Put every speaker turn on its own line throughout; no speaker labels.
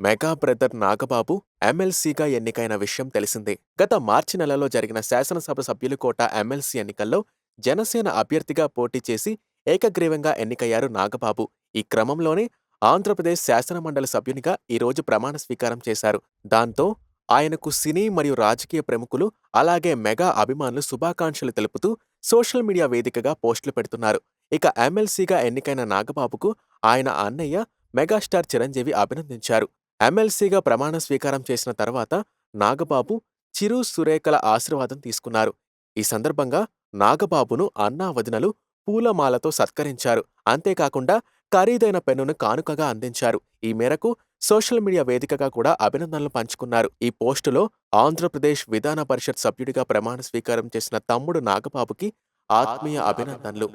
Mega brother Nagababu ఎమ్మెల్సీగా ఎన్నికైన విషయం తెలిసిందే. గత మార్చి నెలలో జరిగిన శాసనసభ సభ్యుల కోట ఎమ్మెల్సీ ఎన్నికల్లో జనసేన అభ్యర్థిగా పోటీ చేసి ఏకగ్రీవంగా ఎన్నికయ్యారు నాగబాబు. ఈ క్రమంలోనే ఆంధ్రప్రదేశ్ శాసనమండలి సభ్యునిగా ఈరోజు ప్రమాణ స్వీకారం చేశారు. దాంతో ఆయనకు సినీ మరియు రాజకీయ ప్రముఖులు అలాగే మెగా అభిమానులు శుభాకాంక్షలు తెలుపుతూ సోషల్ మీడియా వేదికగా పోస్టులు పెడుతున్నారు. ఇక ఎమ్మెల్సీగా ఎన్నికైన నాగబాబుకు ఆయన అన్నయ్య మెగాస్టార్ చిరంజీవి అభినందించారు. ఎమ్మెల్సీగా ప్రమాణ స్వీకారం చేసిన తర్వాత నాగబాబు, చిరు, సురేఖల ఆశీర్వాదం తీసుకున్నారు. ఈ సందర్భంగా నాగబాబును అన్నా వదినలు పూలమాలతో సత్కరించారు. అంతేకాకుండా ఖరీదైన పెన్నును కానుకగా అందించారు. ఈ మేరకు సోషల్ మీడియా వేదికగా కూడా అభినందనలు పంచుకున్నారు. ఈ పోస్టులో ఆంధ్రప్రదేశ్ విధాన పరిషత్ సభ్యుడిగా ప్రమాణ స్వీకారం చేసిన తమ్ముడు నాగబాబుకి ఆత్మీయ అభినందనలు,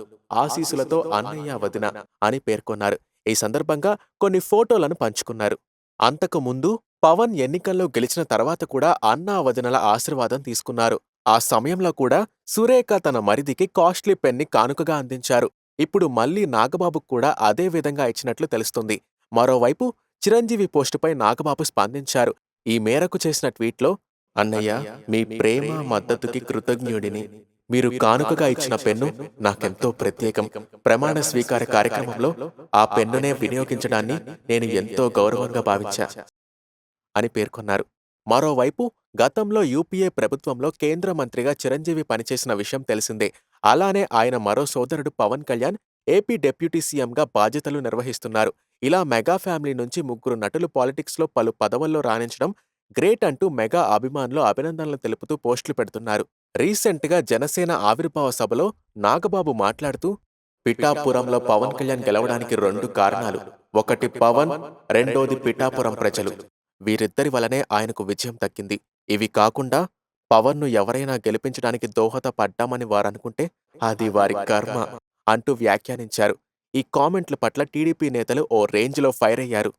ఆశీసులతో అన్నయ్య వదిన అని పేర్కొన్నారు. ఈ సందర్భంగా కొన్ని ఫోటోలను పంచుకున్నారు. అంతకు ముందు పవన్ ఎన్నికల్లో గెలిచిన తర్వాత కూడా అన్నా వదినల ఆశీర్వాదం తీసుకున్నారు. ఆ సమయంలో కూడా సురేఖ తన మరిదికి కాస్ట్లీ పెన్ని కానుకగా అందించారు. ఇప్పుడు మళ్లీ నాగబాబుకు కూడా అదే విధంగా ఇచ్చినట్లు తెలుస్తుంది. మరోవైపు చిరంజీవి పోస్టుపై నాగబాబు స్పందించారు. ఈ మేరకు చేసిన ట్వీట్లో, అన్నయ్య, మీ ప్రేమ మద్దతుకి కృతజ్ఞుడిని. మీరు కానుకగా ఇచ్చిన పెన్ను నాకెంతో ప్రత్యేకం. ప్రమాణ స్వీకార కార్యక్రమంలో ఆ పెన్నునే వినియోగించడాన్ని నేను ఎంతో గౌరవంగా భావించా అని పేర్కొన్నారు. మరోవైపు గతంలో యూపీఏ ప్రభుత్వంలో కేంద్ర మంత్రిగా చిరంజీవి పనిచేసిన విషయం తెలిసిందే. అలానే ఆయన మరో సోదరుడు పవన్ కళ్యాణ్ ఏపీ డిప్యూటీ సీఎంగా బాధ్యతలు నిర్వహిస్తున్నారు. ఇలా మెగా ఫ్యామిలీ నుంచి ముగ్గురు నటులు పాలిటిక్స్లో పలు పదవుల్లో రాణించడం గ్రేట్ అంటూ మెగా అభిమానులు అభినందనలు తెలుపుతూ పోస్టులు పెడుతున్నారు. రీసెంట్గా జనసేన ఆవిర్భావ సభలో నాగబాబు మాట్లాడుతూ, పిఠాపురంలో పవన్ కళ్యాణ్ గెలవడానికి 2 కారణాలు. ఒకటి పవన్, రెండోది పిఠాపురం ప్రజలు. వీరిద్దరి వలనే ఆయనకు విజయం దక్కింది. ఇవి కాకుండా పవన్ను ఎవరైనా గెలిపించడానికి దోహదపడ్డామని వారనుకుంటే అది వారి కర్మ అంటూ వ్యాఖ్యానించారు. ఈ కామెంట్ల పట్ల టీడీపీ నేతలు ఓ రేంజ్లో ఫైర్ అయ్యారు.